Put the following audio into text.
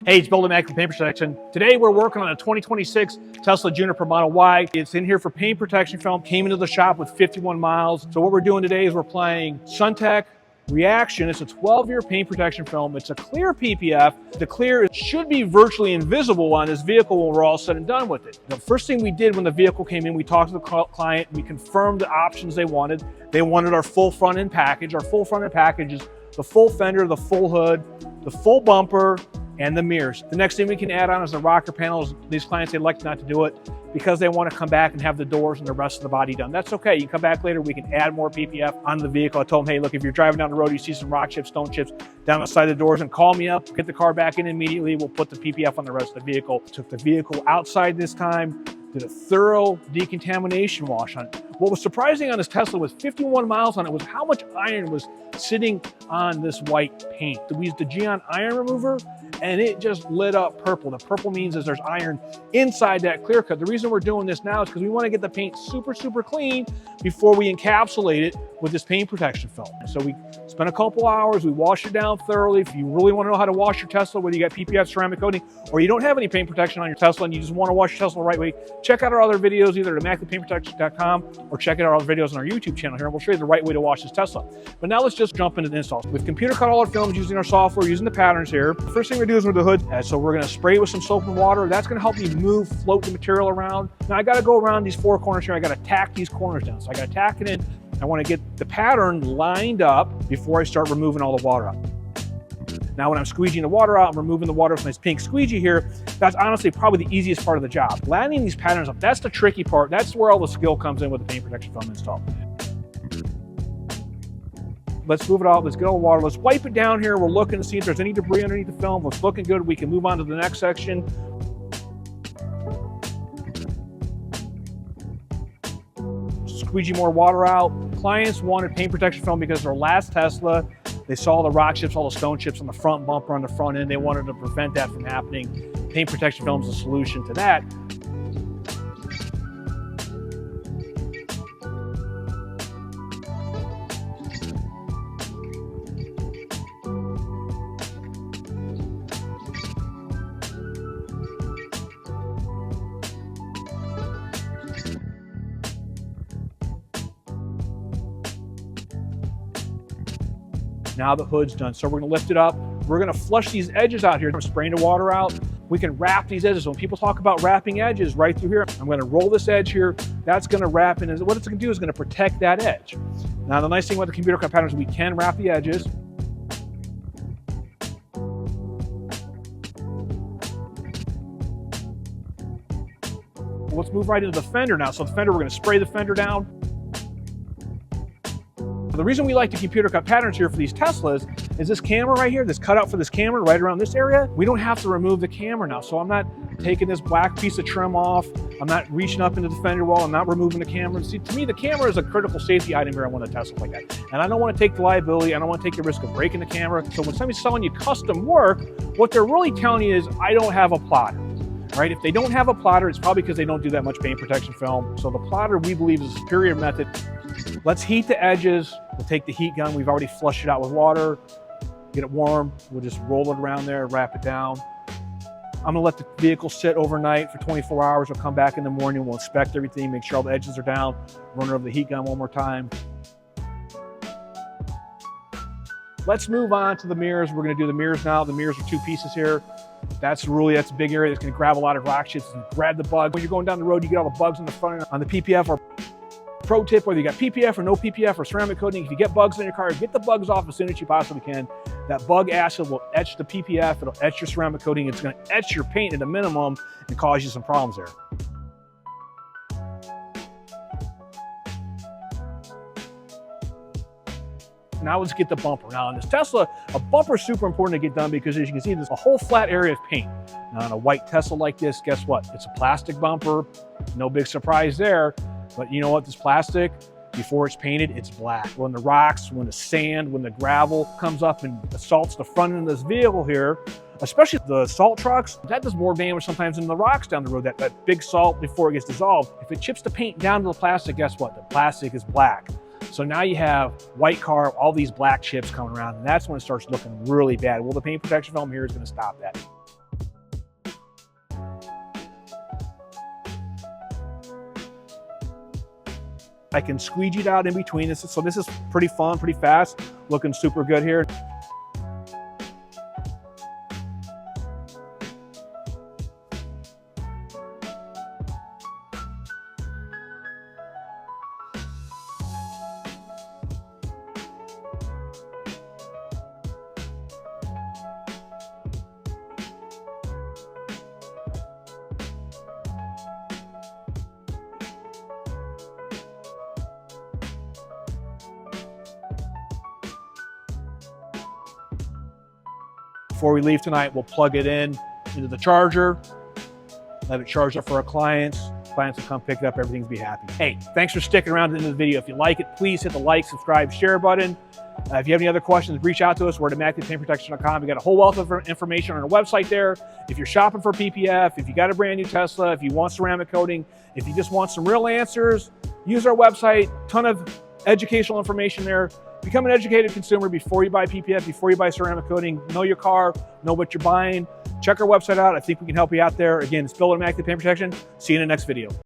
Hey, it's Bill Immaculate Paint Protection. Today we're working on a 2026 Tesla Juniper Model Y. It's in here for paint protection film. Came into the shop with 51 miles. So what we're doing today is we're applying SunTech Reaction. It's a 12-year paint protection film. It's a clear PPF. The clear should be virtually invisible on this vehicle when we're all said and done with it. The first thing we did when the vehicle came in, we talked to the client, we confirmed the options they wanted. They wanted our full front end package. Our full front end package is the full fender, the full hood, the full bumper, and the mirrors. The next thing we can add on is the rocker panels. These clients, they like not to do it because they want to come back and have the doors and the rest of the body done. That's okay. You can come back later. We can add more PPF on the vehicle. I told them, hey, look, if you're driving down the road, you see some rock chips, stone chips down the side of the doors, and call me up, get the car back in immediately. We'll put the PPF on the rest of the vehicle. Took the vehicle outside this time, did a thorough decontamination wash on it. What was surprising on this Tesla with 51 miles on it was how much iron was sitting on this white paint. We used the Geon iron remover and it just lit up purple. The purple means is there's iron inside that clear coat. The reason we're doing this now is because we want to get the paint super, super clean before we encapsulate it with this paint protection film. So we spent a couple hours, we washed it down thoroughly. If you really want to know how to wash your Tesla, whether you got PPF ceramic coating or you don't have any paint protection on your Tesla and you just want to wash your Tesla the right way, check out our other videos either at immaculatepaintprotection.com or check out our other videos on our YouTube channel here, and we'll show you the right way to wash this Tesla. But now let's just jump into the installs. We've computer cut all our films using our software, using the patterns here. The first thing we're doing is with the hood. So we're going to spray it with some soap and water. That's going to help me float the material around. Now I got to go around these four corners here. I got to tack these corners down. So I got to tack it in. I want to get the pattern lined up before I start removing all the water out. Now when I'm squeegeeing the water out, I'm removing the water with this pink squeegee here. That's honestly probably the easiest part of the job. Lining these patterns up, that's the tricky part. That's where all the skill comes in with the paint protection film install. Let's move it out, let's get all the water, let's wipe it down here. We're looking to see if there's any debris underneath the film. It's looking good, we can move on to the next section. Squeegee more water out. Clients wanted paint protection film because their last Tesla, they saw the rock chips, all the stone chips on the front bumper, on the front end. They wanted to prevent that from happening. Paint protection film is a solution to that. Now the hood's done. So we're gonna lift it up. We're gonna flush these edges out here. I'm spraying the water out. We can wrap these edges. So when people talk about wrapping edges right through here, I'm gonna roll this edge here. That's gonna wrap in. What it's gonna do is gonna protect that edge. Now the nice thing about the computer cut patterns, we can wrap the edges. Let's move right into the fender now. So the fender, we're gonna spray the fender down. The reason we like the computer cut patterns here for these Teslas is this camera right here, this cutout for this camera right around this area, we don't have to remove the camera now. So I'm not taking this black piece of trim off. I'm not reaching up into the fender wall. I'm not removing the camera. See, to me, the camera is a critical safety item here. I want a Tesla like that. And I don't want to take the liability. I don't want to take the risk of breaking the camera. So when somebody's selling you custom work, what they're really telling you is, I don't have a plotter. Right? If they don't have a plotter, it's probably because they don't do that much paint protection film. So the plotter, we believe, is a superior method. Let's heat the edges. We'll take the heat gun. We've already flushed it out with water. Get it warm. We'll just roll it around there, wrap it down. I'm gonna let the vehicle sit overnight for 24 hours. We'll come back in the morning. We'll inspect everything, make sure all the edges are down, run over the heat gun one more time. Let's move on to the mirrors. We're gonna do the mirrors now. The mirrors are two pieces here. That's a big area that's gonna grab a lot of rock chips and grab the bug. When you're going down the road, you get all the bugs on the front end. On the PPF, or pro tip, whether you got PPF or no PPF or ceramic coating, if you get bugs in your car, get the bugs off as soon as you possibly can. That bug acid will etch the PPF, it'll etch your ceramic coating, it's gonna etch your paint at a minimum and cause you some problems there. Now let's get the bumper. Now on this Tesla, a bumper is super important to get done because as you can see, there's a whole flat area of paint. Now on a white Tesla like this, guess what? It's a plastic bumper, no big surprise there. But you know what, this plastic, before it's painted, it's black. When the rocks, when the sand, when the gravel comes up and assaults the front end of this vehicle here, especially the salt trucks, that does more damage sometimes than the rocks down the road, that big salt before it gets dissolved. If it chips the paint down to the plastic, guess what? The plastic is black. So now you have white car, all these black chips coming around, and that's when it starts looking really bad. Well, the paint protection film here is going to stop that. I can squeegee it out in between. So this is pretty fun, pretty fast, looking super good here. Before we leave tonight, we'll plug it into the charger, let it charge up for our clients. Clients will come pick it up, everything's be happy. Hey, thanks for sticking around to the end of the video. If you like it, please hit the like, subscribe, share button. If you have any other questions, reach out to us. We're at immaculatepaintprotection.com. We got a whole wealth of information on our website there. If you're shopping for PPF, if you got a brand new Tesla, if you want ceramic coating, if you just want some real answers, use our website. Ton of educational information there. Become an educated consumer before you buy PPF, before you buy ceramic coating. Know your car, know what you're buying. Check our website out. I think we can help you out there. Again, it's Bill at Immaculate Paint Protection. See you in the next video.